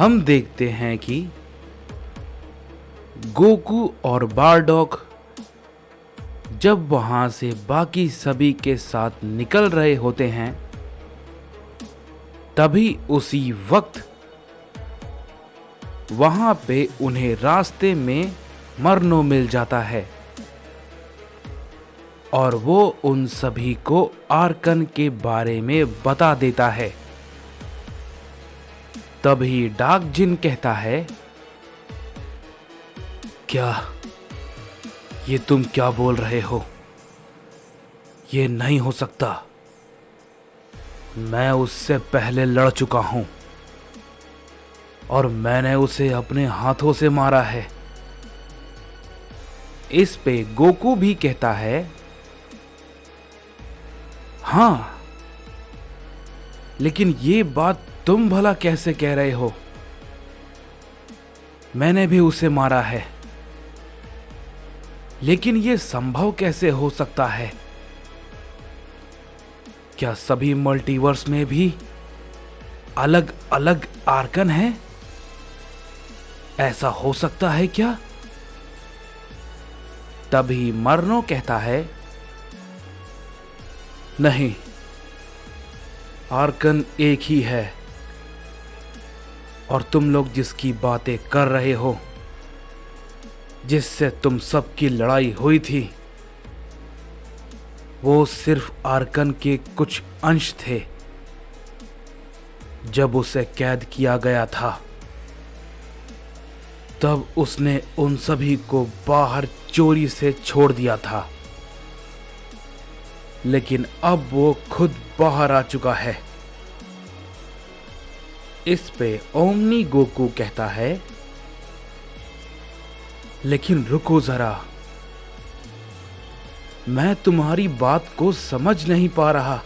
हम देखते हैं कि गोकू और बारडॉक जब वहां से बाकी सभी के साथ निकल रहे होते हैं, तभी उसी वक्त वहां पे उन्हें रास्ते में मरनो मिल जाता है और वो उन सभी को आर्कन के बारे में बता देता है। तभी डार्क जिन कहता है, क्या ये तुम क्या बोल रहे हो? ये नहीं हो सकता। मैं उससे पहले लड़ चुका हूं और मैंने उसे अपने हाथों से मारा है। इस पे गोकू भी कहता है, हां, लेकिन ये बात तुम भला कैसे कह रहे हो? मैंने भी उसे मारा है। लेकिन ये संभव कैसे हो सकता है? क्या सभी मल्टीवर्स में भी अलग अलग आर्कन हैं? ऐसा हो सकता है क्या? तभी मरनो कहता है, नहीं, आर्कन एक ही है और तुम लोग जिसकी बातें कर रहे हो, जिससे तुम सबकी लड़ाई हुई थी, वो सिर्फ आर्कन के कुछ अंश थे। जब उसे कैद किया गया था, तब उसने उन सभी को बाहर चोरी से छोड़ दिया था, लेकिन अब वो खुद बाहर आ चुका है। इस पे ओमनी गोकू कहता है, लेकिन रुको जरा, मैं तुम्हारी बात को समझ नहीं पा रहा।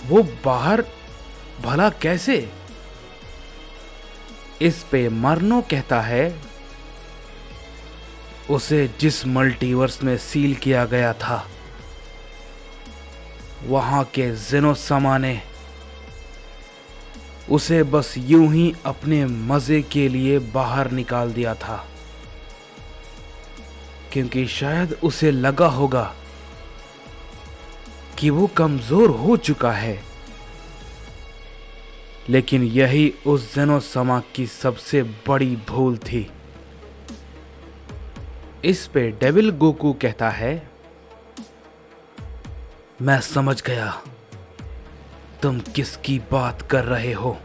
वो बाहर भला कैसे? इस पे मरनो कहता है, उसे जिस मल्टीवर्स में सील किया गया था, वहां के ज़ेनोसमा ने उसे बस यूं ही अपने मजे के लिए बाहर निकाल दिया था, क्योंकि शायद उसे लगा होगा कि वो कमजोर हो चुका है। लेकिन यही उस ज़ेनोसमा की सबसे बड़ी भूल थी। इस पे डेविल गोकू कहता है, मैं समझ गया तुम किसकी बात कर रहे हो।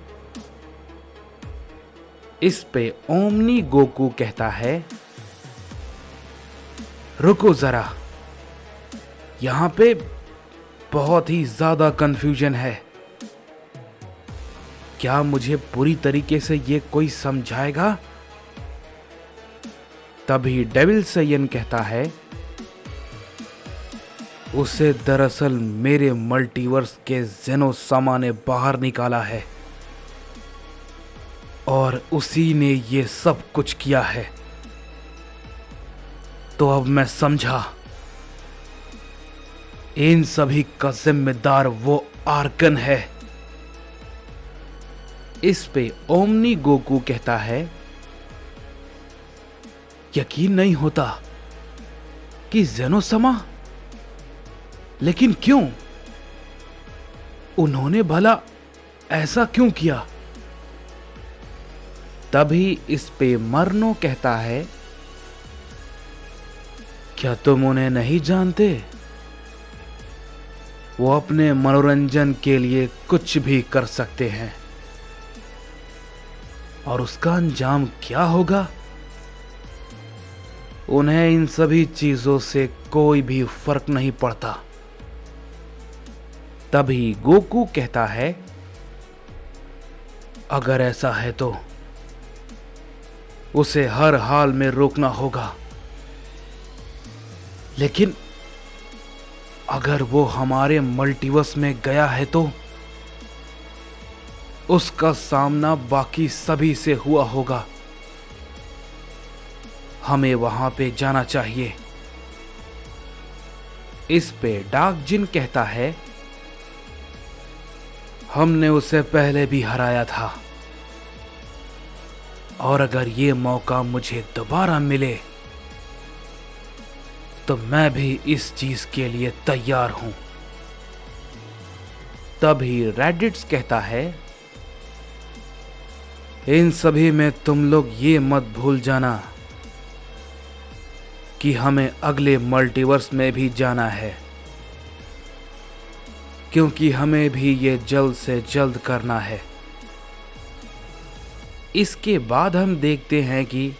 इस पे ओमनी गोकू कहता है, रुको जरा, यहां पे बहुत ही ज्यादा कंफ्यूजन है। क्या मुझे पूरी तरीके से ये कोई समझाएगा? तभी डेविल सैयन कहता है, उसे दरअसल मेरे मल्टीवर्स के ज़ेनोसमा ने बाहर निकाला है और उसी ने ये सब कुछ किया है। तो अब मैं समझा, इन सभी का जिम्मेदार वो आर्कन है। इस पे ओमनी गोकू कहता है, यकीन नहीं होता कि ज़ेनोसमा, लेकिन क्यों? उन्होंने भला ऐसा क्यों किया? तभी इस पे मरनो कहता है, क्या तुम उन्हें नहीं जानते? वो अपने मनोरंजन के लिए कुछ भी कर सकते हैं और उसका अंजाम क्या होगा? उन्हें इन सभी चीजों से कोई भी फर्क नहीं पड़ता। तभी गोकू कहता है, अगर ऐसा है तो उसे हर हाल में रोकना होगा। लेकिन अगर वो हमारे मल्टीवर्स में गया है तो उसका सामना बाकी सभी से हुआ होगा। हमें वहां पे जाना चाहिए। इस पे डार्क जिन कहता है, हमने उसे पहले भी हराया था और अगर ये मौका मुझे दोबारा मिले तो मैं भी इस चीज के लिए तैयार हूं। तभी रेडिट्स कहता है, इन सभी में तुम लोग ये मत भूल जाना कि हमें अगले मल्टीवर्स में भी जाना है, क्योंकि हमें भी ये जल्द से जल्द करना है। इसके बाद हम देखते हैं कि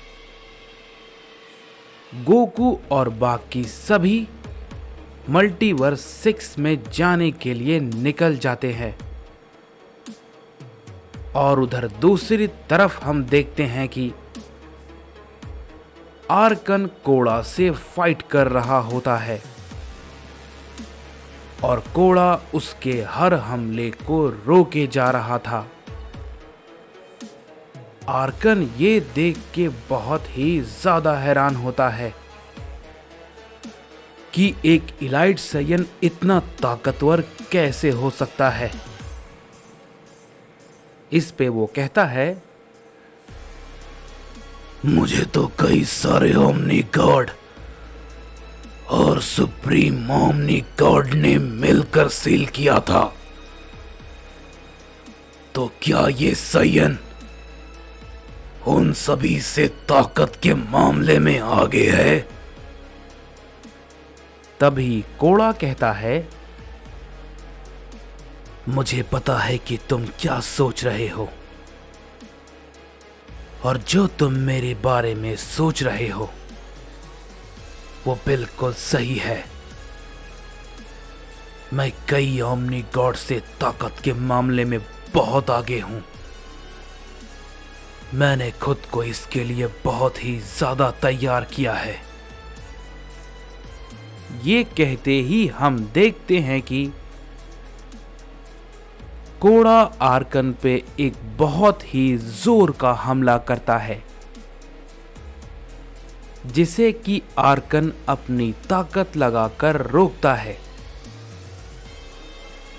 गोकू और बाकी सभी मल्टीवर्स 6 में जाने के लिए निकल जाते हैं। और उधर दूसरी तरफ हम देखते हैं कि आर्कन कोड़ा से फाइट कर रहा होता है और कोड़ा उसके हर हमले को रोके जा रहा था। आर्कन ये देख के बहुत ही ज्यादा हैरान होता है कि एक इलाइट साइयन इतना ताकतवर कैसे हो सकता है। इस पे वो कहता है, मुझे तो कई सारे ओमनी गॉड और सुप्रीम ओमनी गॉड ने मिलकर सील किया था, तो क्या ये साइयन उन सभी से ताकत के मामले में आगे है? तभी कोड़ा कहता है, मुझे पता है कि तुम क्या सोच रहे हो, और जो तुम मेरे बारे में सोच रहे हो वो बिल्कुल सही है। मैं कई ओमनी गॉड से ताकत के मामले में बहुत आगे हूं। मैंने खुद को इसके लिए बहुत ही ज्यादा तैयार किया है। ये कहते ही हम देखते हैं कि कोड़ा आर्कन पे एक बहुत ही जोर का हमला करता है, जिसे कि आर्कन अपनी ताकत लगाकर रोकता है।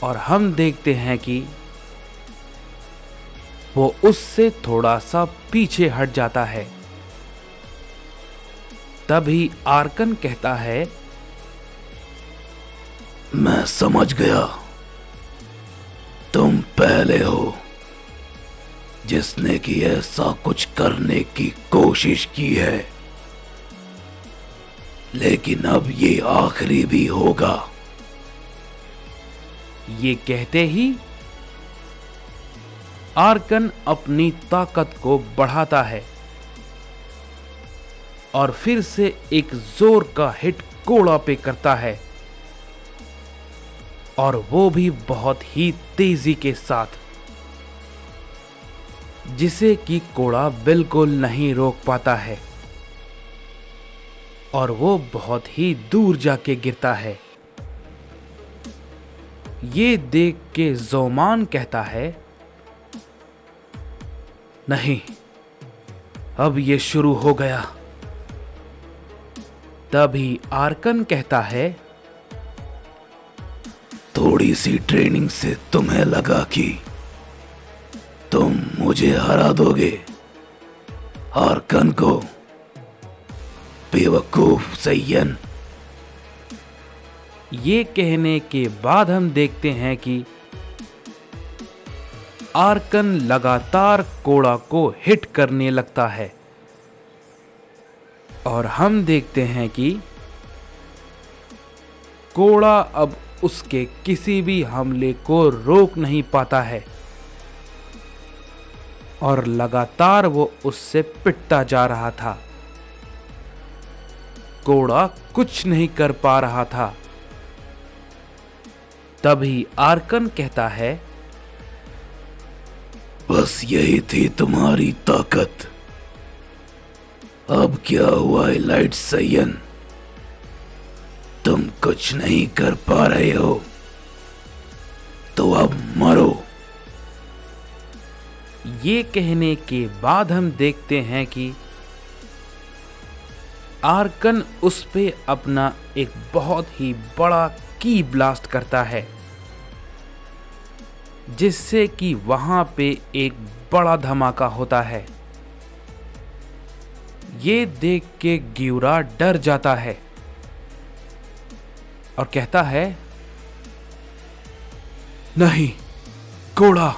और हम देखते हैं कि वो उससे थोड़ा सा पीछे हट जाता है। तभी आर्कन कहता है, मैं समझ गया, तुम पहले हो जिसने कि ऐसा कुछ करने की कोशिश की है, लेकिन अब ये आखिरी भी होगा। ये कहते ही आर्कन अपनी ताकत को बढ़ाता है और फिर से एक जोर का हिट कोड़ा पे करता है, और वो भी बहुत ही तेजी के साथ, जिसे कि कोड़ा बिल्कुल नहीं रोक पाता है और वो बहुत ही दूर जाके गिरता है। ये देख के जोमान कहता है, नहीं, अब ये शुरू हो गया। तभी आर्कन कहता है, थोड़ी सी ट्रेनिंग से तुम्हें लगा कि तुम मुझे हरा दोगे। आर्कन को बेवकूफ साइयन। ये कहने के बाद हम देखते हैं कि आर्कन लगातार कोड़ा को हिट करने लगता है और हम देखते हैं कि कोड़ा अब उसके किसी भी हमले को रोक नहीं पाता है और लगातार वो उससे पिटता जा रहा था। कोड़ा कुछ नहीं कर पा रहा था। तभी आर्कन कहता है, बस यही थी तुम्हारी ताकत। अब क्या हुआ इलाइट साइयन? तुम कुछ नहीं कर पा रहे हो, तो अब मरो। ये कहने के बाद हम देखते हैं कि आर्कन उस पे अपना एक बहुत ही बड़ा की ब्लास्ट करता है, जिससे कि वहां पे एक बड़ा धमाका होता है ये देख के ग्यूरा डर जाता है और कहता है, नहीं, कोड़ा।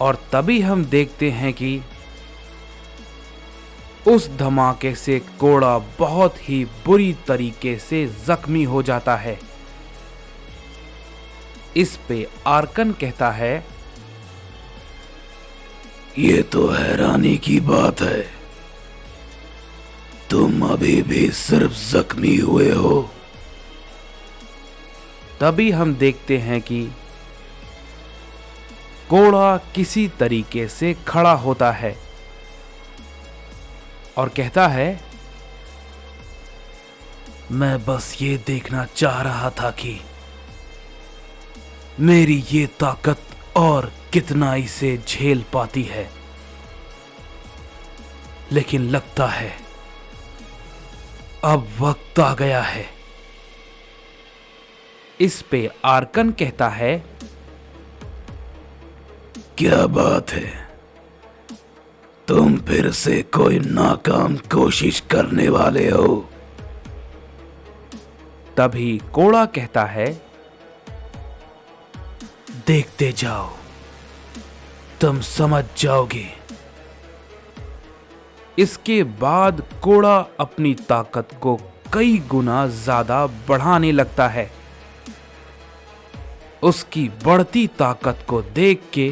और तभी हम देखते हैं कि उस धमाके से कोड़ा बहुत ही बुरी तरीके से जख्मी हो जाता है। इस पे आर्कन कहता है, ये तो हैरानी की बात है, तुम अभी भी सिर्फ जख्मी हुए हो। तभी हम देखते हैं कि कोड़ा किसी तरीके से खड़ा होता है और कहता है, मैं बस ये देखना चाह रहा था कि मेरी ये ताकत और कितना इसे झेल पाती है, लेकिन लगता है अब वक्त आ गया है। इस पे आर्कन कहता है, क्या बात है, तुम फिर से कोई नाकाम कोशिश करने वाले हो? तभी कोड़ा कहता है, देखते जाओ, तुम समझ जाओगे। इसके बाद कोड़ा अपनी ताकत को कई गुना ज्यादा बढ़ाने लगता है। उसकी बढ़ती ताकत को देख के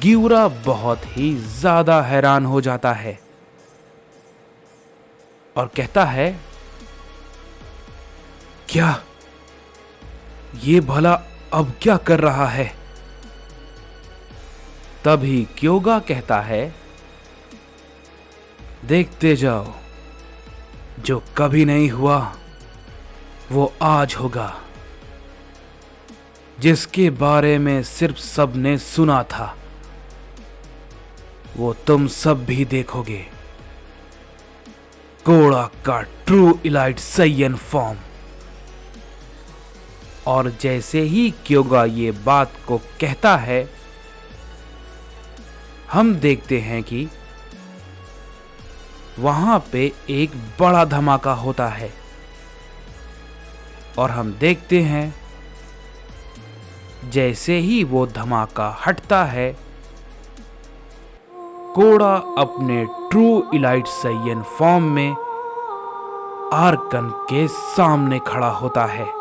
ग्यूरा बहुत ही ज्यादा हैरान हो जाता है और कहता है, क्या ये भला अब क्या कर रहा है? तभी क्योगा कहता है, देखते जाओ, जो कभी नहीं हुआ वो आज होगा, जिसके बारे में सिर्फ सबने सुना था वो तुम सब भी देखोगे। कोड़ा का ट्रू इलाइट साइयन फॉर्म। और जैसे ही क्योगा ये बात को कहता है, हम देखते हैं कि वहां पे एक बड़ा धमाका होता है और हम देखते हैं जैसे ही वो धमाका हटता है, कोड़ा अपने ट्रू इलाइट साइयन फॉर्म में आर्कन के सामने खड़ा होता है।